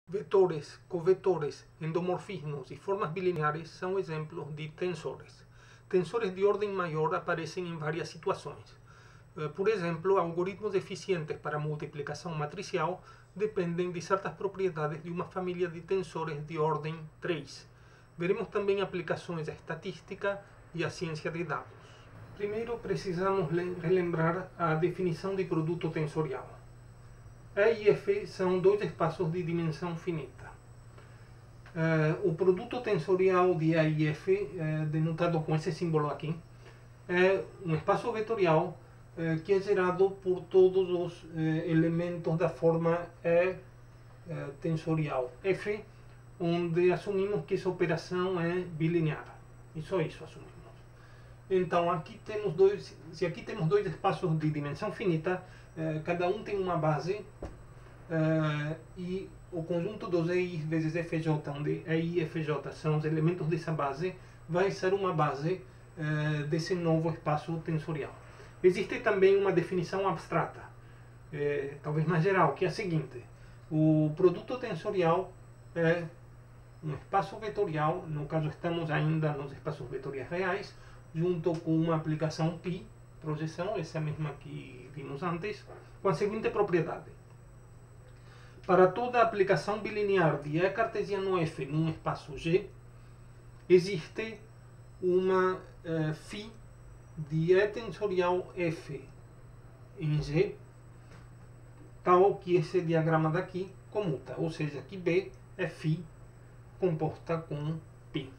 Vetores, covetores, endomorfismos y formas bilineares são exemplos de tensores. Tensores de ordem maior aparecem em várias situações. Por exemplo, algoritmos eficientes para multiplicação matricial dependem de certas propriedades de uma família de tensores de ordem 3. Veremos também aplicações à estatística e à ciência de dados. Primeiro, precisamos relembrar a definição de produto tensorial. E e F são dois espaços de dimensão finita. O produto tensorial de E e F, denotado com esse símbolo aqui, é um espaço vetorial que é gerado por todos os elementos da forma E tensorial F, onde assumimos que essa operação é bilinear. E só isso assumimos. Então, se aqui temos dois espaços de dimensão finita, cada um tem uma base, e o conjunto dos EI vezes FJ, onde EI e FJ são os elementos dessa base, vai ser uma base desse novo espaço tensorial. Existe também uma definição abstrata, talvez mais geral, que é a seguinte: o produto tensorial é um espaço vetorial, no caso estamos ainda nos espaços vetoriais reais, junto com uma aplicação π, projeção, essa mesma que vimos antes, com a seguinte propriedade. Para toda aplicação bilinear de E cartesiano F num espaço G, existe uma φ de E tensorial F em G, tal que esse diagrama daqui comuta, ou seja, que B é φ composta com π.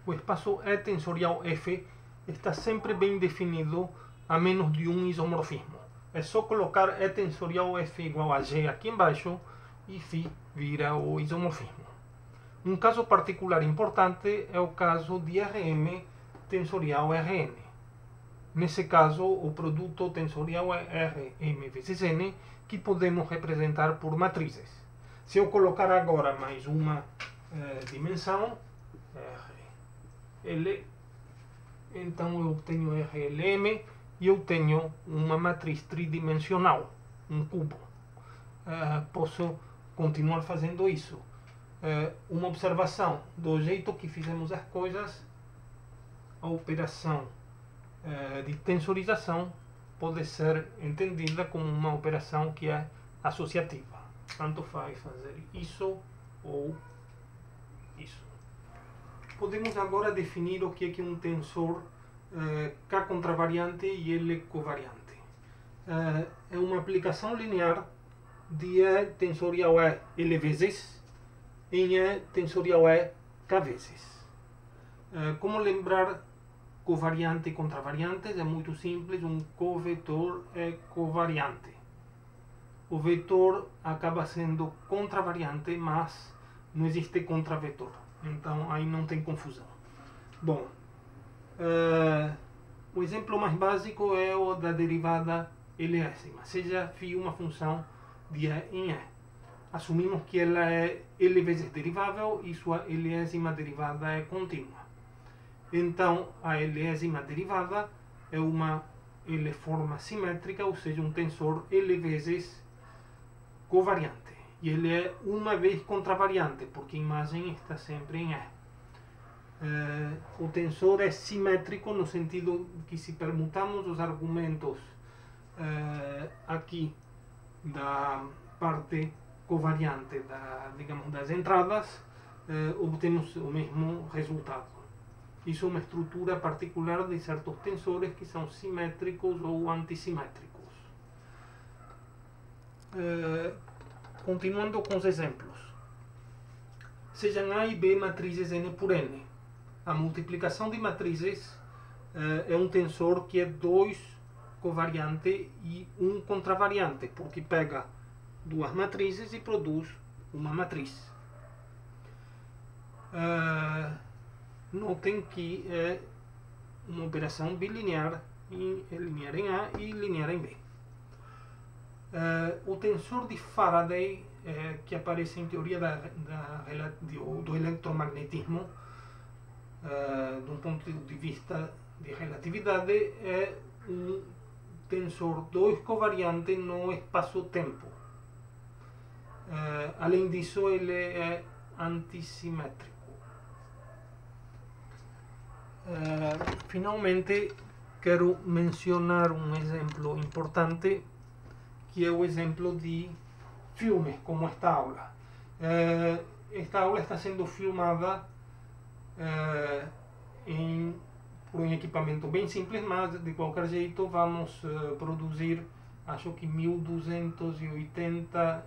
O espaço E tensorial F está sempre bem definido a menos de um isomorfismo. É só colocar E tensorial F igual a G aqui embaixo e φ vira o isomorfismo. Um caso particular importante é o caso de Rm tensorial Rn. Nesse caso, o produto tensorial é Rm vezes N, que podemos representar por matrizes. Se eu colocar agora mais uma dimensão, Rl, então eu tenho RLM e eu tenho uma matriz tridimensional, um cubo. Posso continuar fazendo isso. Uma observação: do jeito que fizemos as coisas, a operação de tensorização pode ser entendida como uma operação que é associativa. Tanto faz fazer isso ou isso. Podemos agora definir o que é um tensor K contravariante e L covariante. É uma aplicação linear de E tensorial E L vezes em E tensorial E K vezes. Como lembrar covariante e contravariantes? É muito simples, um covetor é covariante. O vetor acaba sendo contravariante, mas não existe contravetor. Então aí não tem confusão. Bom, o exemplo mais básico é o da derivada Lésima. Seja φ uma função de E em E. Assumimos que ela é L vezes derivável e sua Lésima derivada é contínua. Então a Lésima derivada é uma L-forma simétrica, ou seja, um tensor L vezes covariante. E ele é uma vez contravariante, porque a imagem está sempre em E. O tensor é simétrico no sentido que, se permutamos os argumentos aqui da parte covariante, digamos, das entradas, obtemos o mesmo resultado. Isso é uma estrutura particular de certos tensores que são simétricos ou antissimétricos. Continuando com os exemplos. Sejam A e B matrizes N por N. A multiplicação de matrizes é um tensor que é 2 covariante e 1 contravariante, porque pega duas matrizes e produz uma matriz. Notem que é uma operação bilinear, linear em A e linear em B. O tensor de Faraday, que aparece em teoria do eletromagnetismo, de um ponto de vista de relatividade, é um tensor 2 covariante no espaço-tempo. além disso, ele é antissimétrico. Finalmente, quero mencionar um exemplo importante, que é o exemplo de filmes, como esta aula. Esta aula está sendo filmada por um equipamento bem simples, mas de qualquer jeito vamos produzir, acho que 1280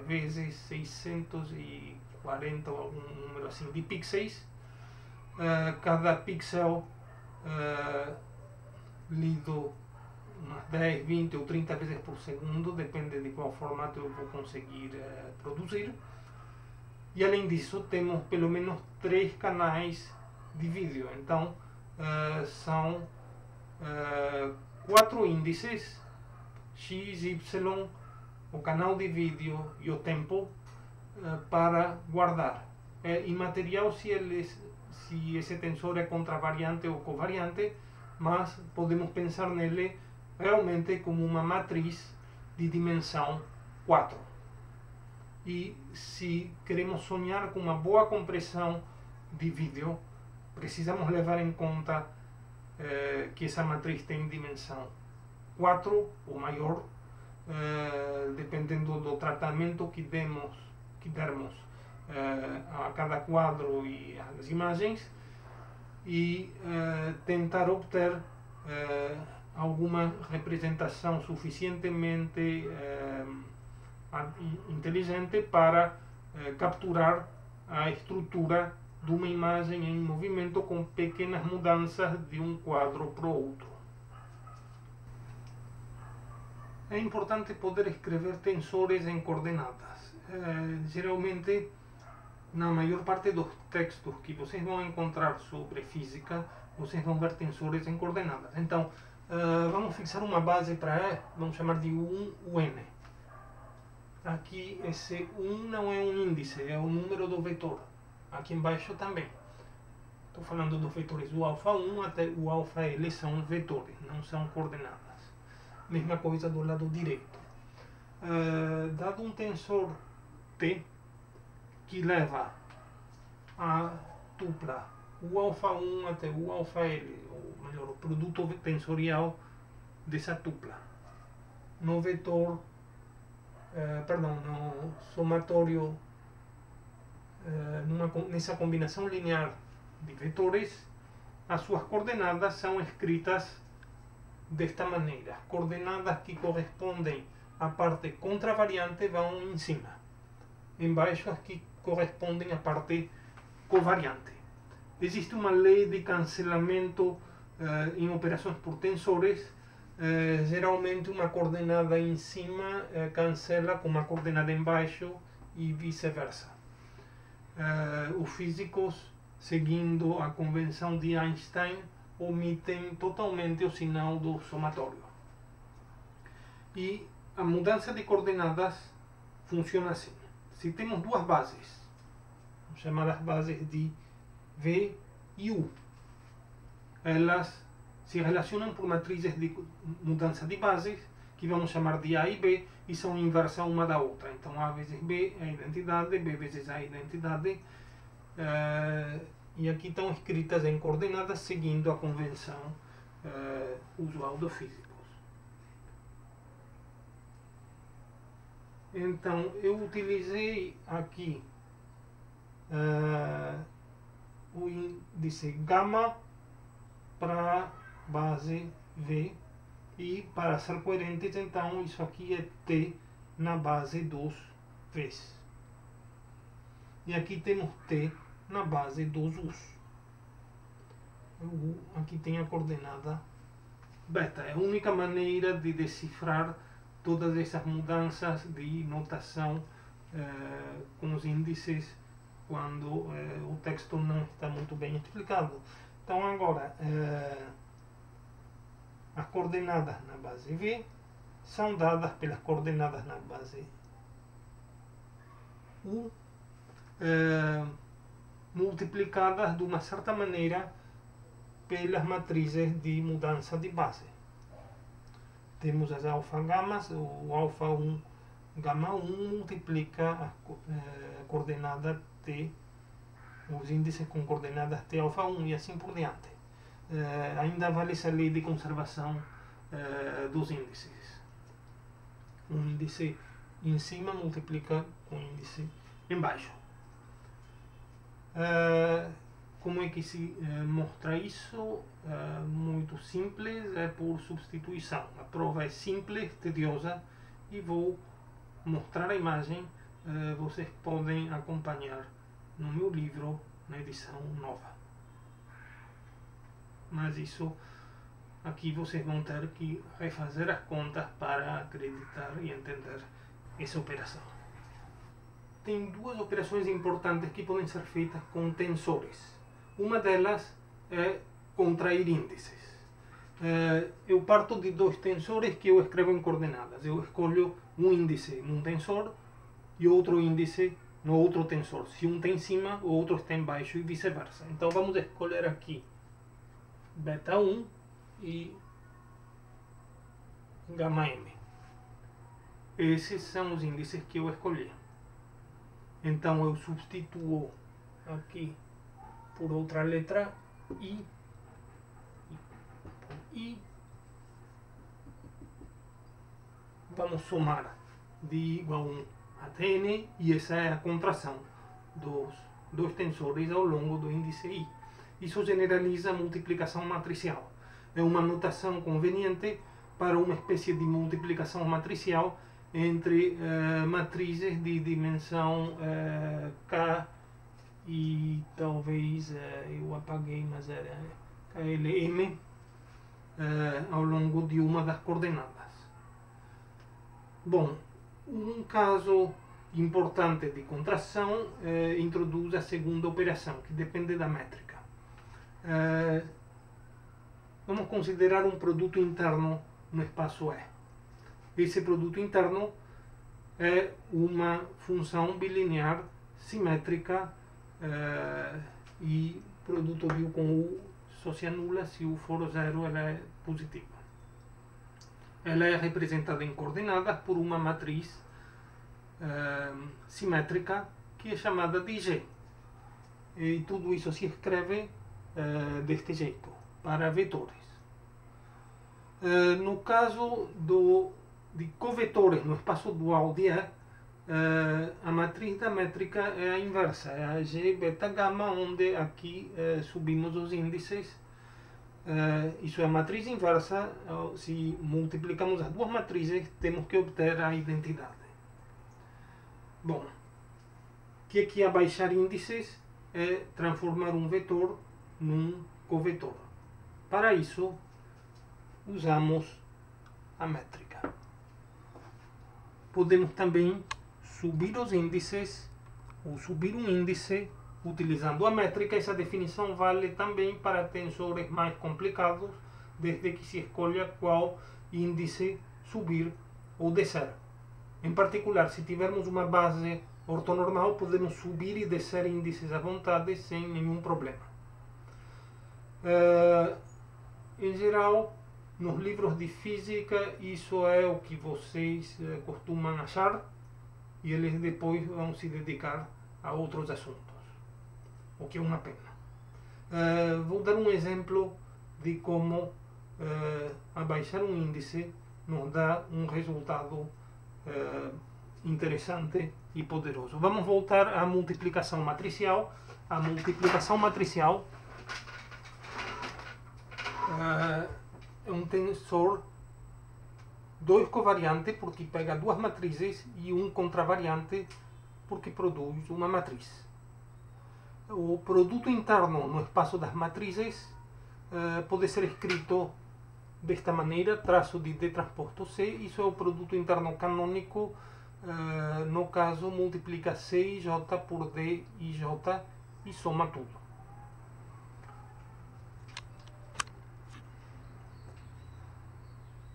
vezes 640, algum número assim, de pixels. Cada pixel lido umas 10, 20 ou 30 vezes por segundo, depende de qual formato eu vou conseguir produzir. E além disso, temos pelo menos 3 canais de vídeo. Então, são 4 índices, X, Y, o canal de vídeo e o tempo, para guardar. É imaterial se esse tensor é contravariante ou covariante, mas podemos pensar nele realmente como uma matriz de dimensão 4. E se queremos sonhar com uma boa compressão de vídeo, precisamos levar em conta que essa matriz tem dimensão 4 ou maior, dependendo do tratamento que dermos a cada quadro e as imagens, e tentar obter alguma representação suficientemente inteligente para capturar a estrutura de uma imagem em movimento com pequenas mudanças de um quadro para o outro. É importante poder escrever tensores em coordenadas. Geralmente, na maior parte dos textos que vocês vão encontrar sobre física, vocês vão ver tensores em coordenadas. Então, vamos fixar uma base para E, vamos chamar de 1, o N. Aqui esse 1 não é um índice, é o número do vetor. Aqui embaixo também. Estou falando dos vetores do alfa 1 até o alfa L, são vetores, não são coordenadas. Mesma coisa do lado direito. Dado um tensor T que leva a tupla o alfa 1 até o alfa L, ou melhor, o produto tensorial dessa tupla, no vetor, no somatório, nessa combinação linear de vetores, as suas coordenadas são escritas desta maneira. As coordenadas que correspondem à parte contravariante vão em cima. Embaixo as que correspondem à parte covariante. Existe uma lei de cancelamento em operações por tensores. Geralmente uma coordenada em cima cancela com uma coordenada embaixo e vice-versa. Os físicos, seguindo a convenção de Einstein, omitem totalmente o sinal do somatório. E a mudança de coordenadas funciona assim. Se temos duas bases, vamos chamar as bases de V e U, elas se relacionam por matrizes de mudança de bases, que vamos chamar de A e B, e são inversa uma da outra. Então A vezes B é a identidade, B vezes A é a identidade, e aqui estão escritas em coordenadas seguindo a convenção usual dos físicos. Então eu utilizei aqui o índice gama para base V, e para ser coerentes, então isso aqui é T na base dos V's. E aqui temos T na base dos U's. Aqui tem a coordenada beta. É a única maneira de decifrar todas essas mudanças de notação com os índices quando o texto não está muito bem explicado. Então agora, as coordenadas na base V são dadas pelas coordenadas na base U, multiplicadas de uma certa maneira pelas matrizes de mudança de base. Temos as alfa gamas, o alfa 1 gama 1 multiplica a coordenada t, os índices com coordenadas t alfa 1 e assim por diante. Ainda vale essa lei de conservação dos índices. Um índice em cima multiplica com o índice embaixo. Como é que se mostra isso? Muito simples, é por substituição. A prova é simples, tediosa, e vou mostrar a imagem. Vocês podem acompanhar no meu livro, na edição nova. Mas isso aqui vocês vão ter que refazer as contas para acreditar e entender essa operação. Tem duas operações importantes que podem ser feitas com tensores. Uma delas é contrair índices. Eu parto de dois tensores que eu escrevo em coordenadas. Eu escolho um índice num tensor e outro índice no outro tensor. Se um está em cima, o outro está embaixo e vice-versa. Então vamos escolher aqui beta 1 e gama m. Esses são os índices que eu escolhi. Então eu substituo aqui por outra letra I, vamos somar de igual a 1 até n, e essa é a contração dos dois tensores ao longo do índice I. Isso generaliza a multiplicação matricial. É uma notação conveniente para uma espécie de multiplicação matricial entre matrizes de dimensão K e talvez, eu apaguei, mas era KLM ao longo de uma das coordenadas. Bom, um caso importante de contração introduz a segunda operação, que depende da métrica. Vamos considerar um produto interno no espaço E. Esse produto interno é uma função bilinear simétrica e produto de U com U só se anula se U for zero, ela é positiva. Ela é representada em coordenadas por uma matriz simétrica que é chamada de G. E tudo isso se escreve deste jeito, para vetores. No caso de covetores no espaço dual de E, a matriz da métrica é a inversa, é a G beta gama, onde aqui subimos os índices. Isso é a matriz inversa. Se multiplicamos as duas matrizes, temos que obter a identidade. Bom, o que é abaixar índices? É transformar um vetor num covetor. Para isso, usamos a métrica. Podemos também subir os índices, ou subir um índice, utilizando a métrica. Essa definição vale também para tensores mais complicados, desde que se escolha qual índice subir ou descer. Em particular, se tivermos uma base ortonormal, podemos subir e descer índices à vontade sem nenhum problema. Em geral, nos livros de física, isso é o que vocês costumam achar, e eles depois vão se dedicar a outros assuntos, o que é uma pena. Vou dar um exemplo de como abaixar um índice nos dá um resultado interessante e poderoso. Vamos voltar à multiplicação matricial. A multiplicação matricial é um tensor 2 covariante, porque pega duas matrizes, e um contravariante, porque produz uma matriz. O produto interno no espaço das matrizes pode ser escrito desta maneira, traço de D transposto C. Isso é o produto interno canônico. No caso, multiplica C e J por D e J e soma tudo.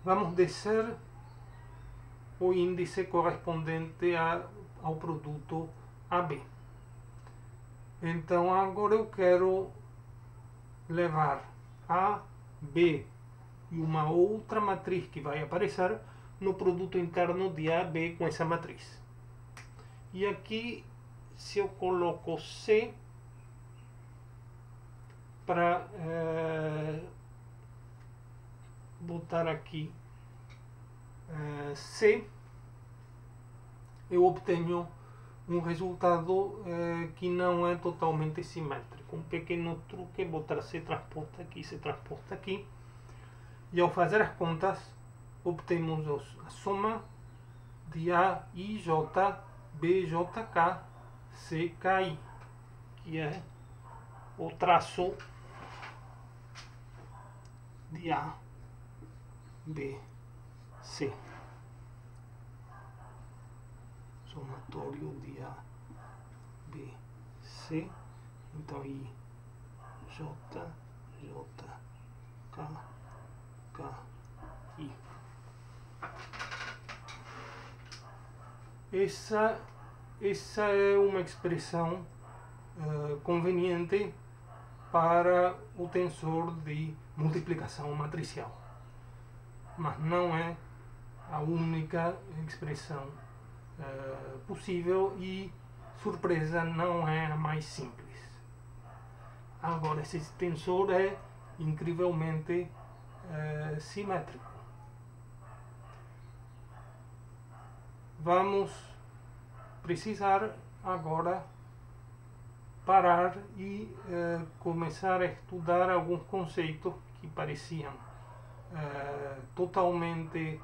Vamos descer o índice correspondente ao produto AB. Então agora eu quero levar A, B e uma outra matriz que vai aparecer no produto interno de A, B com essa matriz. E aqui, se eu coloco C para botar aqui C, eu obtenho um resultado que não é totalmente simétrico. Um pequeno truque é botar C transposta aqui, C transposta aqui. E ao fazer as contas, obtemos a soma de A, I, J, B, J, K, C, K, I, que é o traço de A, B, C. Somatório de A, B, C. Então, I, J, J, K, K, I. Essa é uma expressão conveniente para o tensor de multiplicação matricial, mas não é a única expressão possível e, surpresa, não é a mais simples. Agora, esse tensor é incrivelmente simétrico. Vamos precisar agora parar e começar a estudar alguns conceitos que pareciam totalmente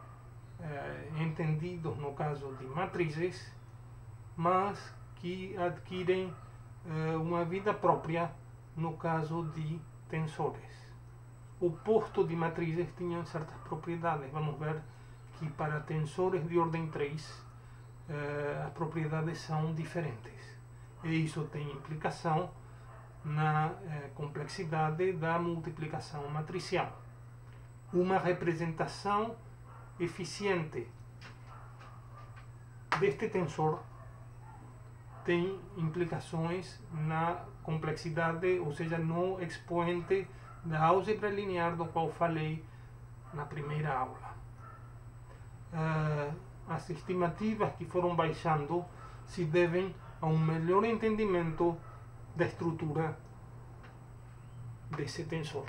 entendidos no caso de matrizes, mas que adquirem uma vida própria no caso de tensores. O posto de matrizes tinha certas propriedades. Vamos ver que para tensores de ordem 3 as propriedades são diferentes. E isso tem implicação na complexidade da multiplicação matricial. Uma representação eficiente deste tensor tem implicações na complexidade, ou seja, no expoente da álgebra linear do qual falei na primeira aula. As estimativas que foram baixando se devem a um melhor entendimento da estrutura desse tensor.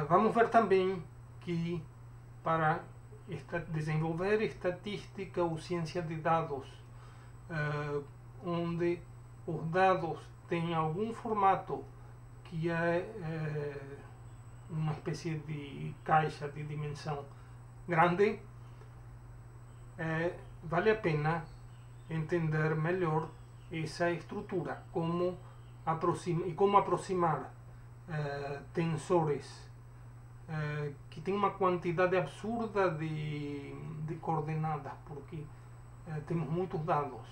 Vamos ver também que para desenvolver estatística ou ciência de dados, onde os dados têm algum formato que é uma espécie de caixa de dimensão grande, vale a pena entender melhor essa estrutura, como aproximar tensores que têm uma quantidade absurda de coordenadas, porque temos muitos dados,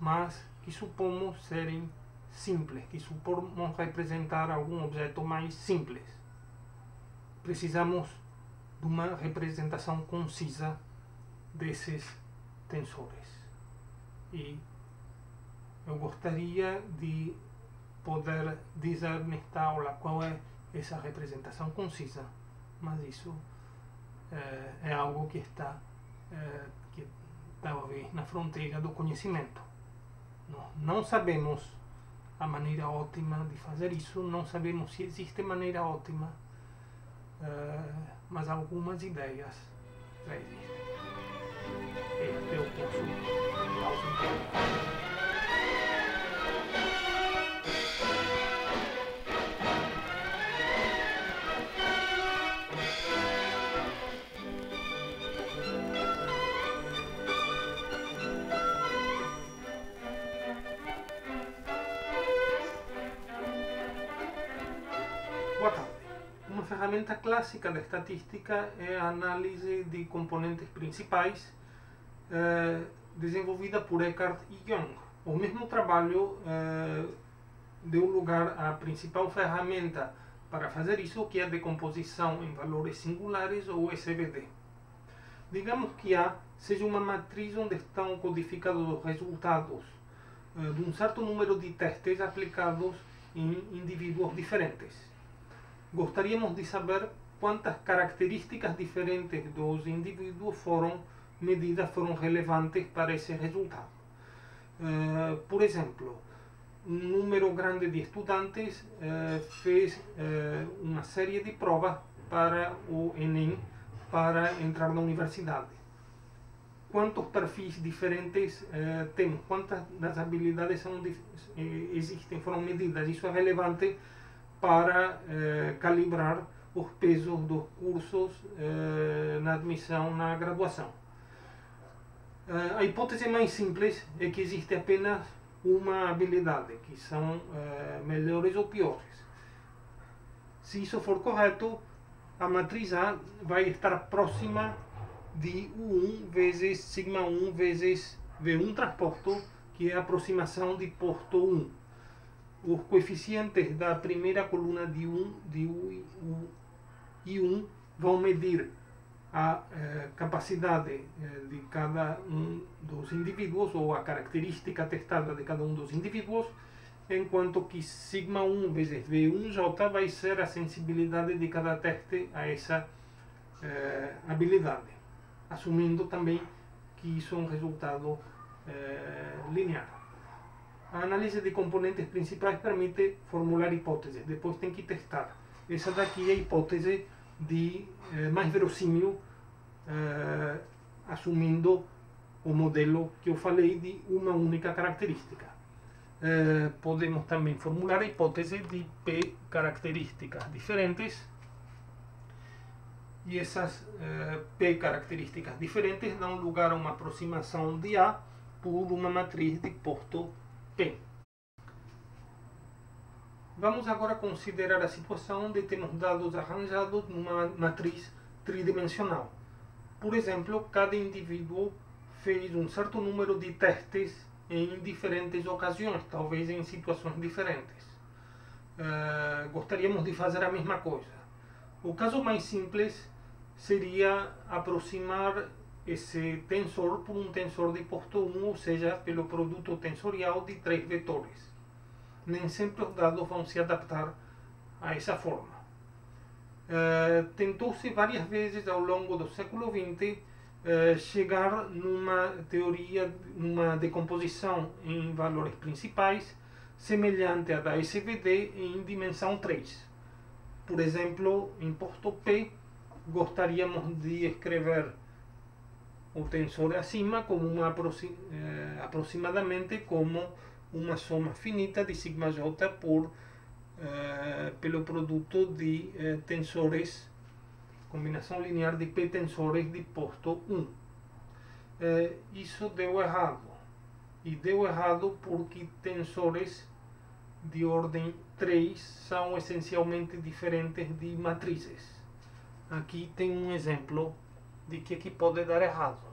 mas que supomos serem simples, que supomos representar algum objeto mais simples. Precisamos de uma representação concisa desses tensores. E eu gostaria de poder dizer nesta aula qual é essa representação concisa, mas isso é algo que está talvez na fronteira do conhecimento. Não sabemos a maneira ótima de fazer isso, não sabemos se existe maneira ótima, mas algumas ideias já existem. Este é o curso de álgebra. Boa tarde. Uma ferramenta clássica da estatística é a análise de componentes principais, desenvolvida por Eckart e Young. O mesmo trabalho deu lugar à principal ferramenta para fazer isso, que é a decomposição em valores singulares, ou SVD. Digamos que A seja uma matriz onde estão codificados os resultados de um certo número de testes aplicados em indivíduos diferentes. Gostaríamos de saber quantas características diferentes dos indivíduos foram medidas, foram relevantes para esse resultado. Por exemplo, um número grande de estudantes fez uma série de provas para o Enem para entrar na universidade. Quantos perfis diferentes temos? Quantas das habilidades existem, foram medidas? Isso é relevante para calibrar os pesos dos cursos na admissão na graduação. A hipótese mais simples é que existe apenas uma habilidade, que são melhores ou piores. Se isso for correto, a matriz A vai estar próxima de U1 vezes sigma 1 vezes V1 transposto, que é a aproximação de posto 1. Os coeficientes da primeira coluna de U e 1 vão medir a capacidade de cada um dos indivíduos, ou a característica testada de cada um dos indivíduos, enquanto que sigma 1 vezes V1J vai ser a sensibilidade de cada teste a essa habilidade, assumindo também que isso é um resultado linear. A análise de componentes principais permite formular hipóteses, depois tem que testar. Essa daqui é a hipótese de mais verossímil, assumindo o modelo que eu falei de uma única característica. Podemos também formular a hipótese de P características diferentes, e essas P características diferentes dão lugar a uma aproximação de A por uma matriz de posto P. Vamos agora considerar a situação onde temos dados arranjados numa matriz tridimensional. Por exemplo, cada indivíduo fez um certo número de testes em diferentes ocasiões, talvez em situações diferentes. Gostaríamos de fazer a mesma coisa. O caso mais simples seria aproximar esse tensor por um tensor de posto 1, ou seja, pelo produto tensorial de 3 vetores. Nem sempre os dados vão se adaptar a essa forma. Tentou-se várias vezes ao longo do século XX chegar numa teoria, numa decomposição em valores principais, semelhante à da SVD em dimensão 3. Por exemplo, em posto P, gostaríamos de escrever o tensor acima como aproximadamente como uma soma finita de sigma j pelo produto de tensores, combinação linear de P tensores de posto 1. Isso deu errado. E deu errado porque tensores de ordem 3 são essencialmente diferentes de matrizes. Aqui tem um exemplo de que pode dar errado.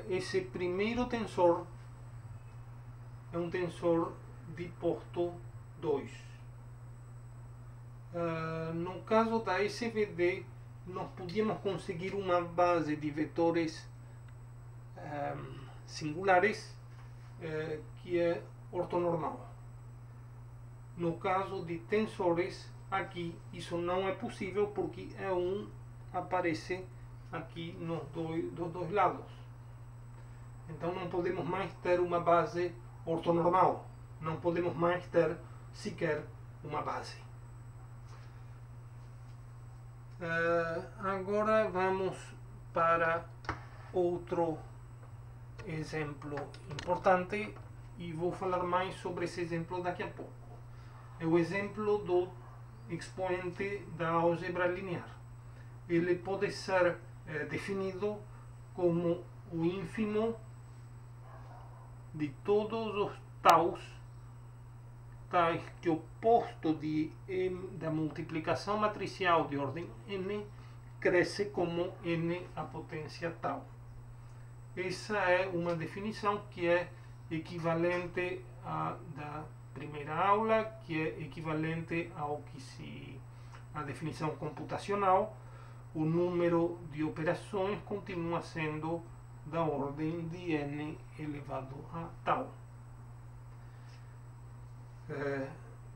Esse primeiro tensor é um tensor de posto 2. No caso da SVD, nós podíamos conseguir uma base de vetores singulares que é ortonormal. No caso de tensores, aqui isso não é possível porque E1 aparece aqui dos dois lados. Então não podemos mais ter uma base ortonormal, não podemos mais ter sequer uma base. Agora vamos para outro exemplo importante e vou falar mais sobre esse exemplo daqui a pouco. É o exemplo do expoente da álgebra linear. Ele pode ser definido como o ínfimo de todos os tais que o posto da multiplicação matricial de ordem n cresce como n a potência tau. Essa é uma definição que é equivalente à da primeira aula, que é equivalente à definição computacional. O número de operações continua sendo da ordem de n elevado a tau.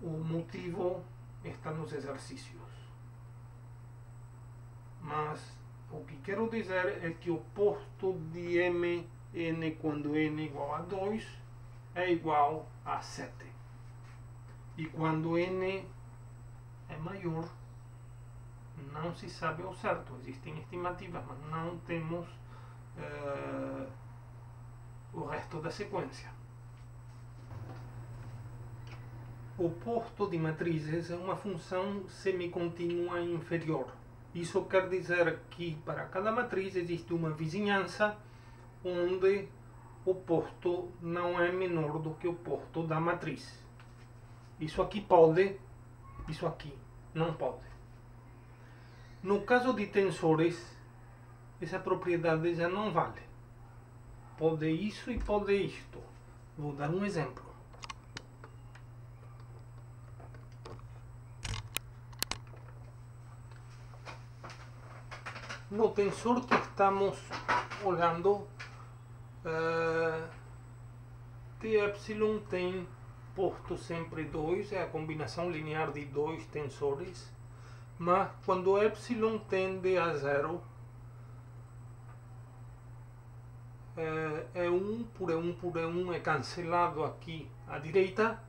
O motivo está nos exercícios. Mas o que quero dizer é que o posto de mn quando n igual a 2 é igual a 7. E quando n é maior, não se sabe ao certo. Existem estimativas, mas não temos o resto da sequência. O posto de matrizes é uma função semicontínua inferior. Isso quer dizer que para cada matriz existe uma vizinhança onde o posto não é menor do que o posto da matriz. Isso aqui pode, isso aqui não pode. No caso de tensores, essa propriedade já não vale. Pode isso e pode isto. Vou dar um exemplo. No tensor que estamos olhando, T tem posto sempre 2, é a combinação linear de dois tensores, mas quando epsilon tende a 0, é 1 por E1 por E1 é cancelado aqui à direita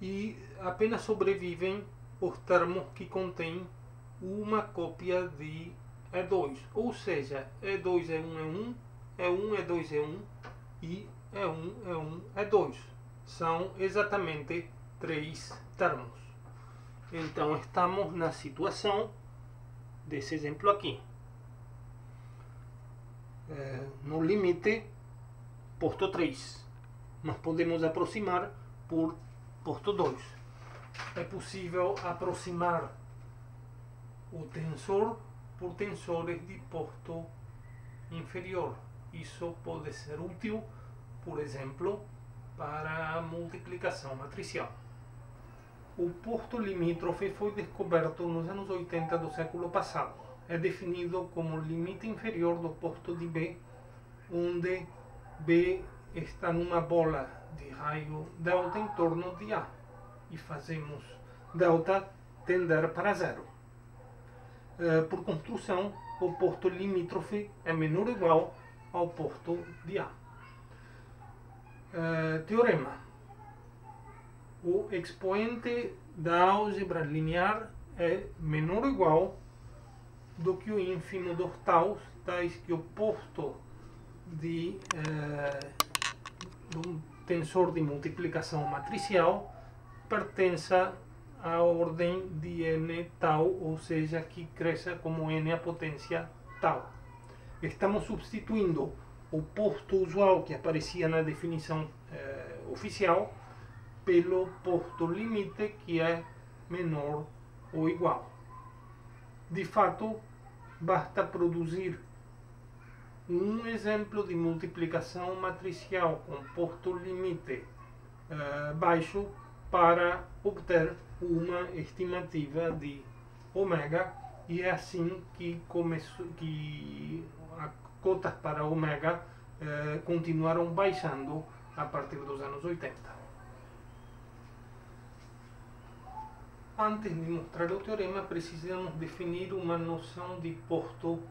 e apenas sobrevivem os termos que contêm uma cópia de E2, ou seja, E2 é 1, E1 é 2, E1 e E1, E1, E2. São exatamente 3 termos. Então estamos na situação desse exemplo aqui. No limite, posto 3, mas podemos aproximar por posto 2. É possível aproximar o tensor por tensores de posto inferior. Isso pode ser útil, por exemplo, para a multiplicação matricial. O posto limítrofe foi descoberto nos anos 80 do século passado. É definido como limite inferior do posto de B, onde B está numa bola de raio delta em torno de A, e fazemos delta tender para 0. Por construção, o posto limítrofe é menor ou igual ao posto de A. Teorema. O expoente da álgebra linear é menor ou igual do que o ínfimo dos taus, tais que o posto de um tensor de multiplicação matricial pertença à ordem de n tau, ou seja, que cresça como n a potência tau. Estamos substituindo o posto usual que aparecia na definição oficial pelo posto limite, que é menor ou igual. De fato, basta produzir um exemplo de multiplicação matricial com posto limite baixo para obter uma estimativa de ômega, e é assim que as cotas para ômega continuaram baixando a partir dos anos 80. Antes de mostrar o teorema, precisamos definir uma noção de posto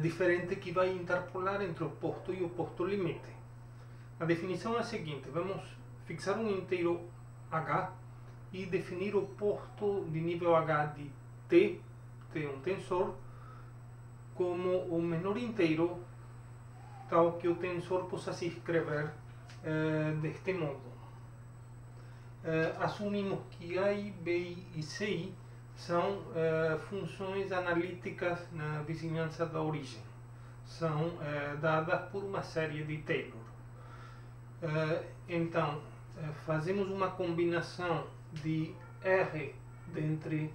diferente que vai interpolar entre o posto e o posto limite. A definição é a seguinte: vamos fixar um inteiro h e definir o posto de nível h de t é um tensor, como o menor inteiro, tal que o tensor possa se escrever deste modo. Assumimos que A, B e C são funções analíticas na vizinhança da origem. São dadas por uma série de Taylor. Então, fazemos uma combinação de R dentre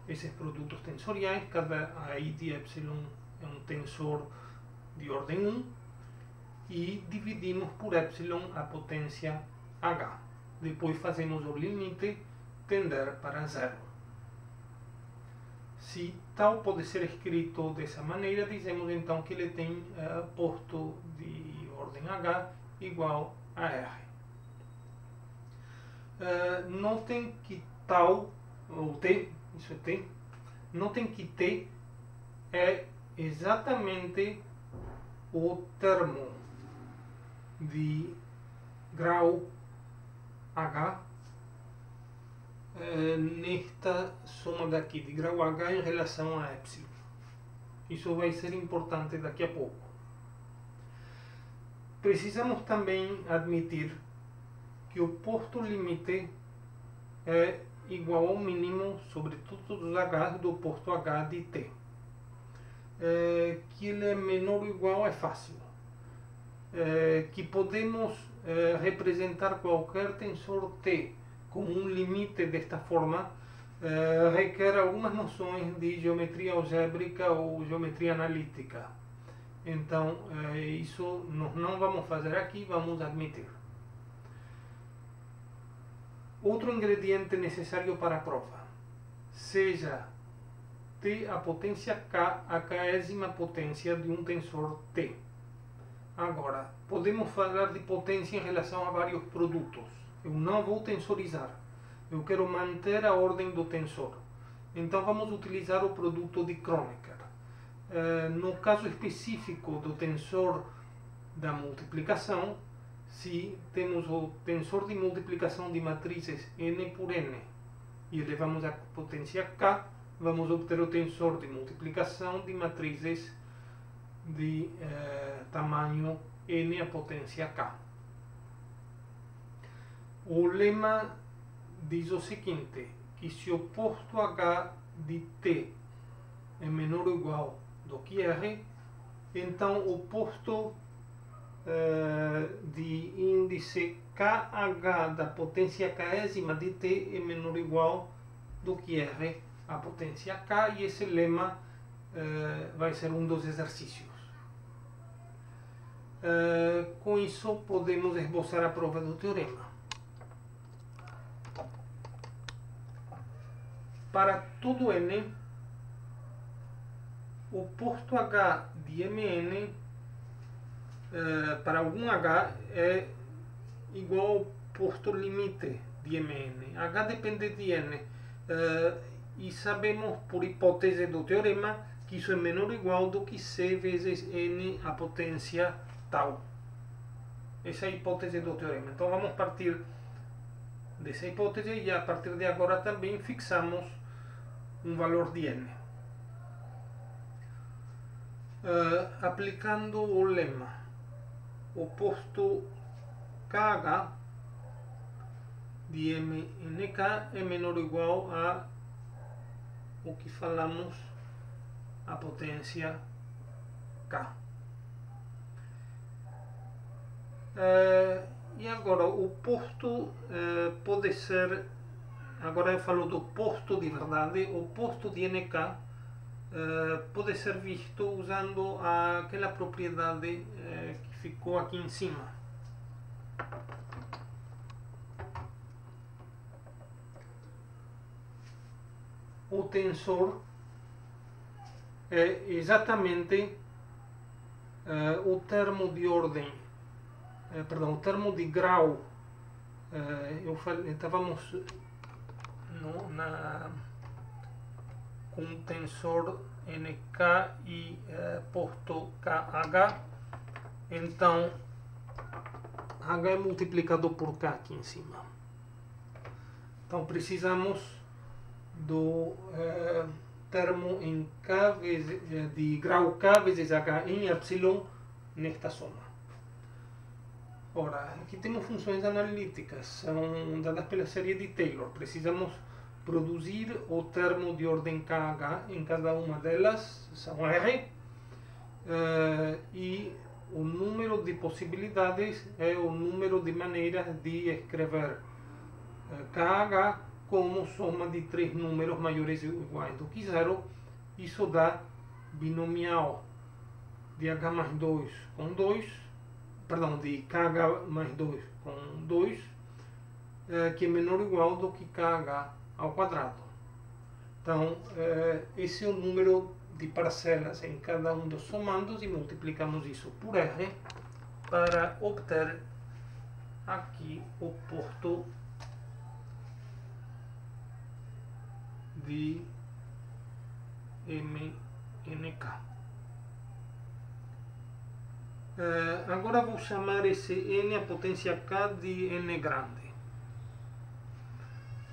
esses produtos tensoriais. Cada AI de epsilon é um tensor de ordem 1 e dividimos por epsilon a potência H. Depois fazemos o limite tender para 0. Se tal pode ser escrito dessa maneira, dizemos então que ele tem posto de ordem H igual a R. notem que tal, ou T, isso é T, notem que T é exatamente o termo de grau H nesta soma daqui de grau H em relação a epsilon. Isso vai ser importante daqui a pouco. Precisamos também admitir que o posto limite é igual ao mínimo sobre todos os H do posto H de T. Que ele é menor ou igual é fácil. Que podemos representar qualquer tensor T como um limite desta forma requer algumas noções de geometria algébrica ou geometria analítica. Então, isso nós não vamos fazer aqui, vamos admitir. Outro ingrediente necessário para a prova, seja T a potência K a késima potência de um tensor T. Agora, podemos falar de potência em relação a vários produtos. Eu não vou tensorizar. Eu quero manter a ordem do tensor. Então vamos utilizar o produto de Kronecker. No caso específico do tensor da multiplicação, se temos o tensor de multiplicação de matrizes n por n e elevamos a potência k, vamos obter o tensor de multiplicação de matrizes de tamanho n a potência k. O lema diz o seguinte, que se o posto H de T é menor ou igual do que R, então o posto de índice KH da potência késima de T é menor ou igual do que R a potência K, e esse lema vai ser um dos exercícios. Com isso podemos esboçar a prova do teorema. Para todo n, o posto H de Mn para algum H é igual ao posto limite de Mn. H depende de n e sabemos por hipótese do teorema que isso é menor ou igual do que C vezes n a potência tal. Essa é a hipótese do teorema. Então vamos partir dessa hipótese e a partir de agora também fixamos um valor de n. Aplicando o lema, o posto KH de MNK é menor ou igual a o que falamos, a potência K. E agora o posto pode ser, agora eu falo do posto de verdade, o posto de NK pode ser visto usando aquela propriedade que ficou aqui em cima. O tensor é exatamente o termo de ordem, perdão, o termo de grau. Estávamos com o tensor NK e posto KH, então H é multiplicado por K aqui em cima. Então precisamos do termo em K de grau K vezes H em epsilon nesta soma. Ora, aqui temos funções analíticas, são dadas pela série de Taylor. Precisamos produzir o termo de ordem KH em cada uma delas, são R, e o número de possibilidades é o número de maneiras de escrever KH como soma de três números maiores ou iguais do que zero. Isso dá binomial de H mais 2 com 2, perdão, de KH mais 2 com 2, que é menor ou igual do que KH ao quadrado. Então, esse é o número de parcelas em cada um dos somandos e multiplicamos isso por R para obter aqui o posto de MNK. Agora vou chamar esse N a potência K de N grande.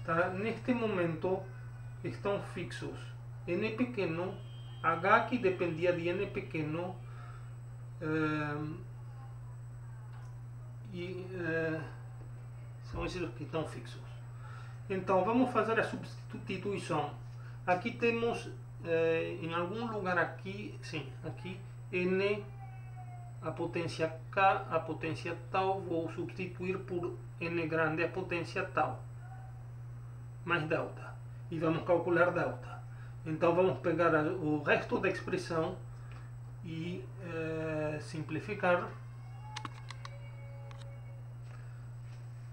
Tá? Neste momento estão fixos N pequeno, H que dependia de N pequeno, são esses que estão fixos. Então vamos fazer a substituição. Aqui temos em algum lugar aqui, sim, aqui N a potência K, a potência tal, vou substituir por N grande a potência tal, mais delta, e vamos calcular delta. Então vamos pegar o resto da expressão e simplificar.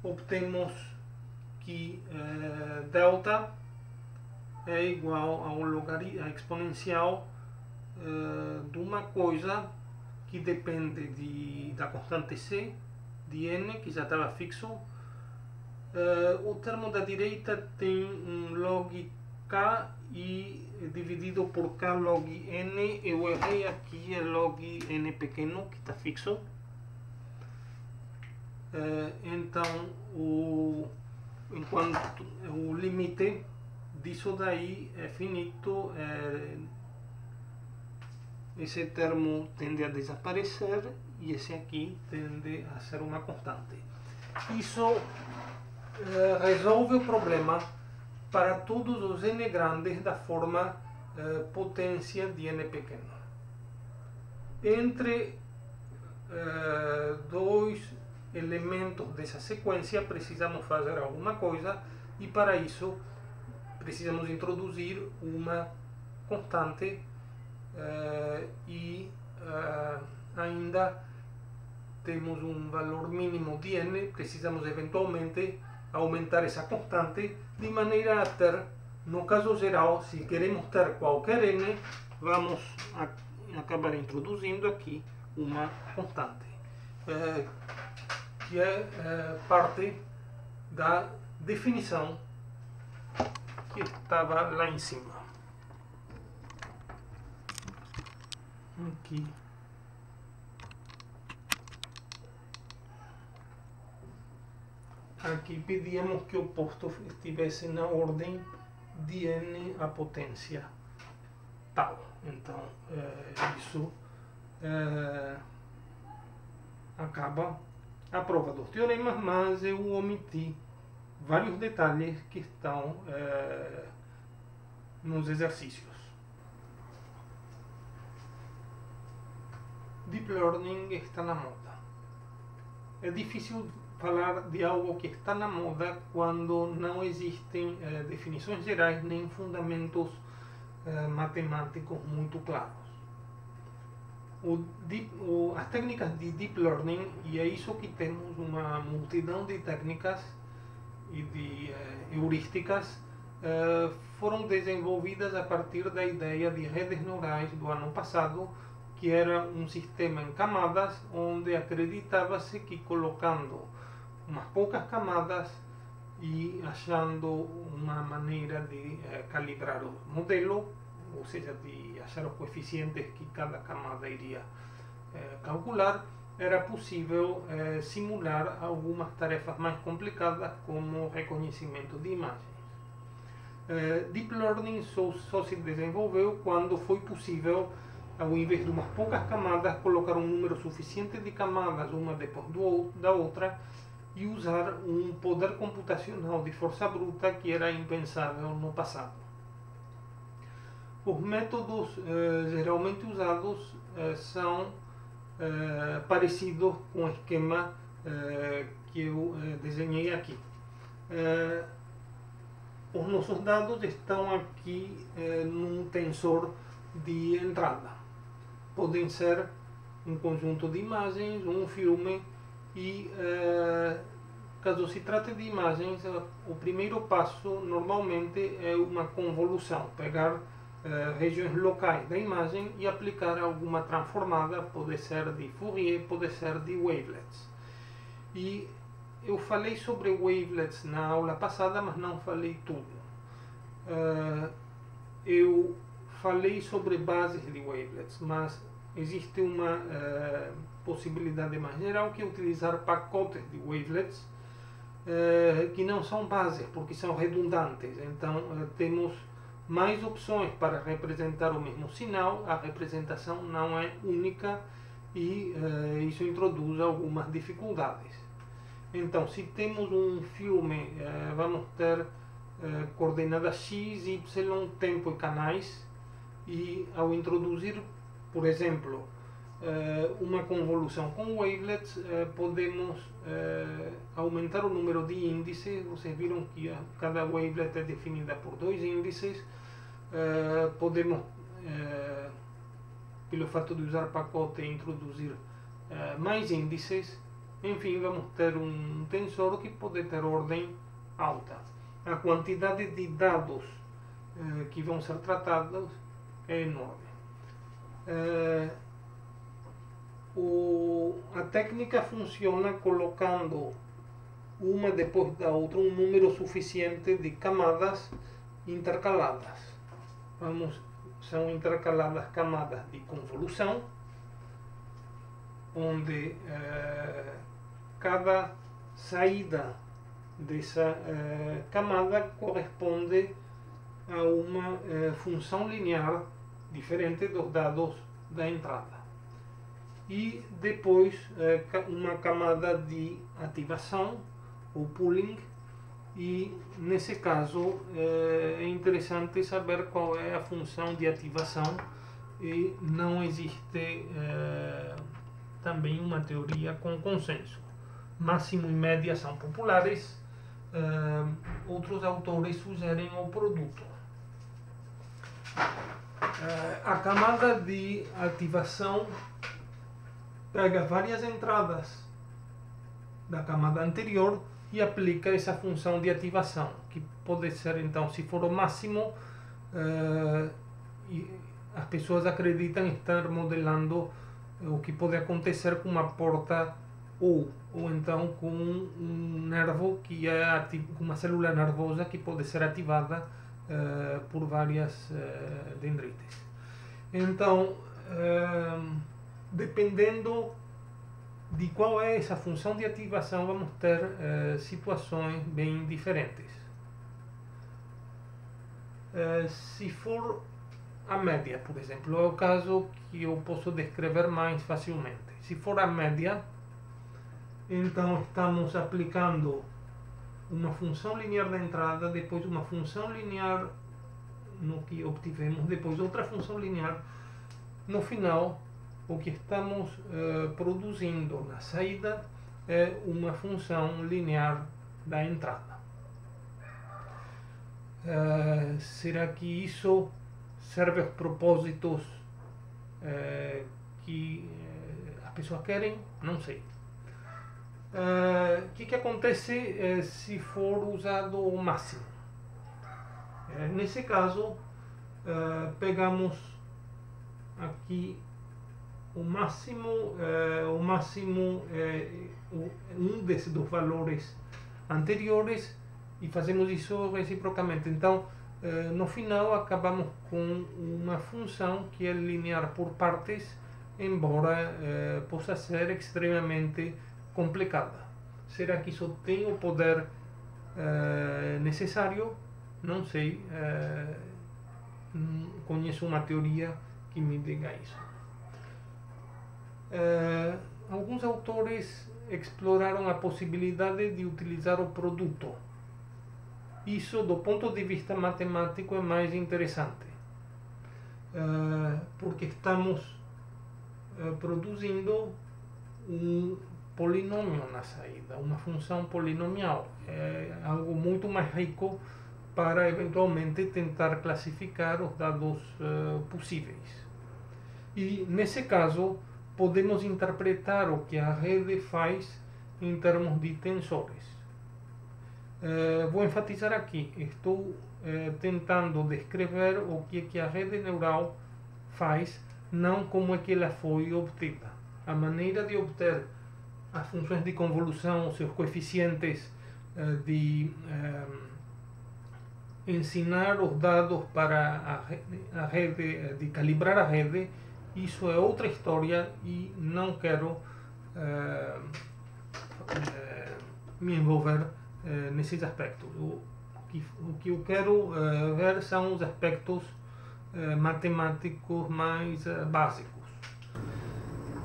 Obtemos que delta é igual ao logaritmo exponencial de uma coisa que depende da constante C, de n, que já estava fixo. O termo da direita tem um log k e dividido por k log n, eu errei aqui, é log n pequeno, que está fixo. Então enquanto o limite disso daí é finito, esse termo tende a desaparecer e esse aqui tende a ser uma constante. Isso resolve o problema para todos os n grandes da forma potência de n pequeno. Entre dois elementos dessa sequência precisamos fazer alguma coisa, e para isso precisamos introduzir uma constante e ainda temos um valor mínimo de n. Precisamos eventualmente aumentar essa constante de maneira a ter, no caso geral, se queremos ter qualquer n, vamos acabar introduzindo aqui uma constante que é parte da definição que estava lá em cima. Aqui. Aqui pedíamos que o posto estivesse na ordem de n a potência tal. Então, isso acaba a prova dos teoremas, mas eu omiti vários detalhes que estão nos exercícios. Deep Learning está na moda. É difícil falar de algo que está na moda quando não existem definições gerais nem fundamentos matemáticos muito claros. As técnicas de Deep Learning, e é isso que temos uma multidão de técnicas e de heurísticas, foram desenvolvidas a partir da ideia de redes neurais do ano passado, que era um sistema em camadas, onde acreditava-se que colocando umas poucas camadas e achando uma maneira de calibrar o modelo, ou seja, de achar os coeficientes que cada camada iria calcular, era possível simular algumas tarefas mais complicadas, como reconhecimento de imagens. Deep Learning só se desenvolveu quando foi possível, ao invés de umas poucas camadas, colocar um número suficiente de camadas, uma depois da outra, e usar um poder computacional de força bruta que era impensável no passado. Os métodos geralmente usados são parecidos com o esquema que eu desenhei aqui. Os nossos dados estão aqui num tensor de entrada. Podem ser um conjunto de imagens, um filme, e caso se trate de imagens, o primeiro passo normalmente é uma convolução, pegar regiões locais da imagem e aplicar alguma transformada, pode ser de Fourier, pode ser de wavelets. E eu falei sobre wavelets na aula passada, mas não falei tudo. eu falei sobre bases de wavelets, mas existe uma possibilidade mais geral, que é utilizar pacotes de wavelets que não são bases, porque são redundantes. Então temos mais opções para representar o mesmo sinal, a representação não é única e isso introduz algumas dificuldades. Então, se temos um filme, vamos ter coordenadas x, y, tempo e canais, e ao introduzir, por exemplo, uma convolução com wavelets, podemos aumentar o número de índices. Vocês viram que cada wavelet é definida por 2 índices. Podemos, pelo fato de usar pacote, introduzir mais índices. Enfim, vamos ter um tensor que pode ter ordem alta. A quantidade de dados que vão ser tratados é enorme. A técnica funciona colocando uma depois da outra um número suficiente de camadas intercaladas. São intercaladas camadas de convolução, onde cada saída dessa camada corresponde a uma função linear diferente dos dados da entrada. E depois uma camada de ativação, ou pooling, e nesse caso é interessante saber qual é a função de ativação, e não existe também uma teoria com consenso. Máximo e média são populares, outros autores sugerem o produto. A camada de ativação pega várias entradas da camada anterior e aplica essa função de ativação, que pode ser, então, se for o máximo, as pessoas acreditam estar modelando o que pode acontecer com uma porta ou então com um nervo que é uma célula nervosa que pode ser ativada por várias dendrites. Então, dependendo de qual é essa função de ativação, vamos ter situações bem diferentes. Se for a média, por exemplo, é o caso que eu posso descrever mais facilmente. Se for a média, então estamos aplicando uma função linear da entrada, depois uma função linear no que obtivemos, depois outra função linear. No final, o que estamos produzindo na saída é uma função linear da entrada. Será que isso serve aos propósitos que as pessoas querem? Não sei. O que acontece se for usado o máximo? Nesse caso, pegamos aqui o máximo, um desses dos valores anteriores, e fazemos isso reciprocamente. Então, no final, acabamos com uma função que é linear por partes, embora possa ser extremamente complicada. Será que isso tem o poder necessário? Não sei. Conheço uma teoria que me diga isso. Alguns autores exploraram a possibilidade de utilizar o produto. Isso, do ponto de vista matemático, é mais interessante, porque estamos produzindo um polinômio na saída, uma função polinomial. É algo muito mais rico para eventualmente tentar classificar os dados possíveis. E nesse caso, podemos interpretar o que a rede faz em termos de tensores. Vou enfatizar aqui, estou tentando descrever o que a rede neural faz, não como é que ela foi obtida. A maneira de obter as funções de convolução, os seus coeficientes de ensinar os dados para a rede, de calibrar a rede, isso é outra história e não quero me envolver nesses aspectos. O que eu quero ver são os aspectos matemáticos mais básicos.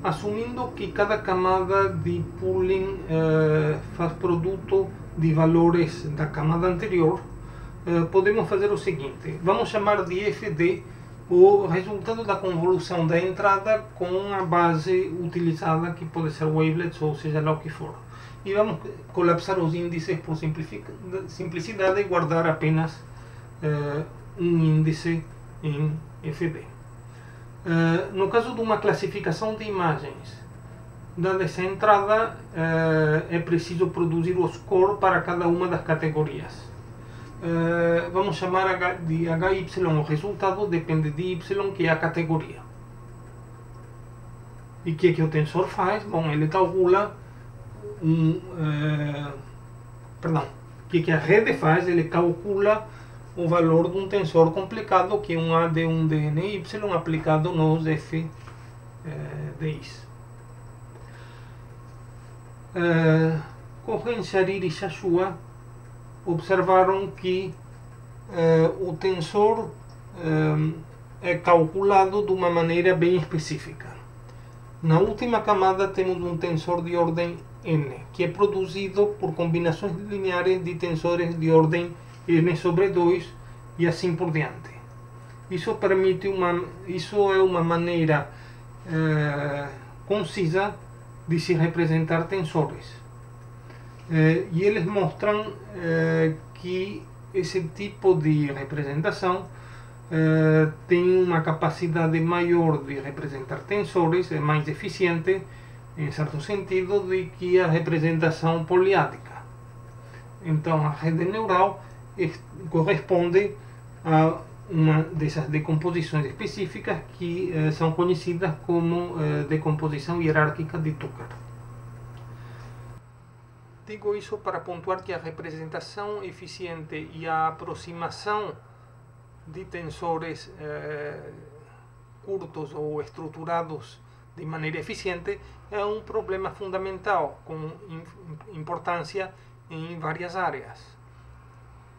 Assumindo que cada camada de pooling faz produto de valores da camada anterior, podemos fazer o seguinte: vamos chamar de FD o resultado da convolução da entrada com a base utilizada, que pode ser wavelets ou seja lá o que for. E vamos colapsar os índices por simplicidade e guardar apenas um índice em FD. No caso de uma classificação de imagens, dada essa entrada, é preciso produzir o score para cada uma das categorias. Vamos chamar de HY, o resultado depende de Y, que é a categoria. E o que o tensor faz? Bom, ele calcula o que a rede faz? Ele calcula o valor de um tensor complicado, que é um AD, um DNY, aplicado nos FDIs. Cohen, Sharir e Shashua observaram que o tensor é calculado de uma maneira bem específica. Na última camada temos um tensor de ordem n, que é produzido por combinações lineares de tensores de ordem n sobre 2 e assim por diante. Isso é uma maneira concisa de se representar tensores. E eles mostram que esse tipo de representação tem uma capacidade maior de representar tensores, é mais eficiente, em certo sentido, do que a representação poliádica. Então, a rede neural corresponde a uma dessas decomposições específicas que são conhecidas como decomposição hierárquica de Tucker. Digo isso para pontuar que a representação eficiente e a aproximação de tensores curtos ou estruturados de maneira eficiente é um problema fundamental com importância em várias áreas.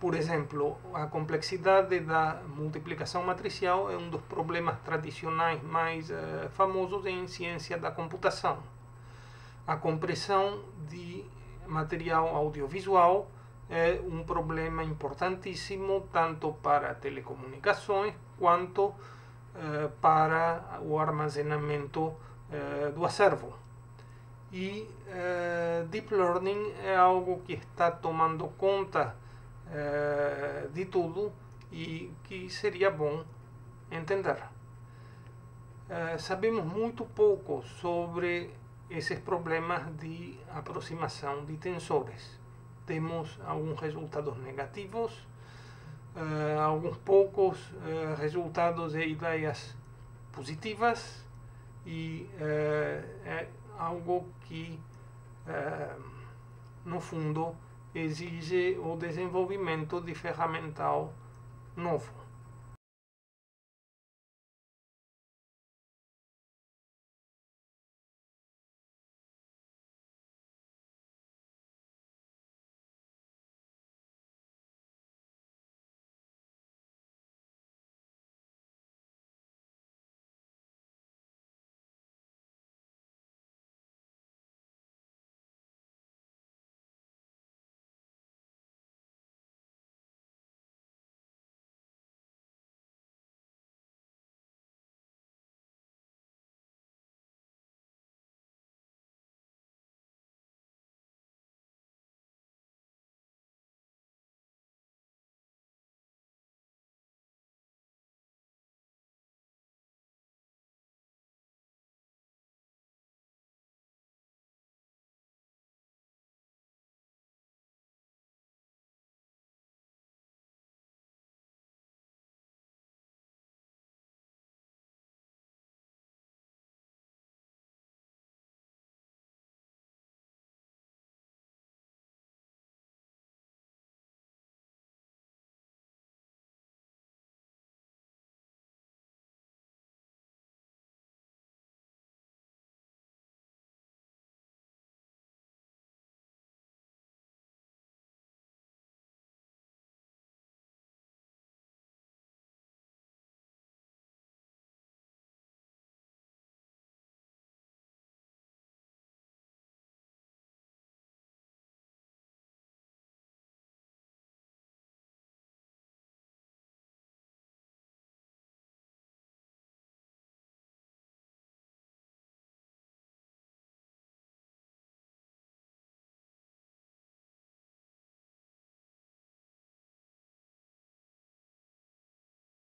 Por exemplo, a complexidade da multiplicação matricial é um dos problemas tradicionais mais famosos em ciência da computação. A compressão de material audiovisual é um problema importantíssimo tanto para telecomunicações quanto para o armazenamento do acervo. E Deep Learning é algo que está tomando conta de tudo e que seria bom entender. Sabemos muito pouco sobre esses problemas de aproximação de tensores. Temos alguns resultados negativos, alguns poucos resultados e ideias positivas, e é algo que, no fundo, exige o desenvolvimento de ferramental novo.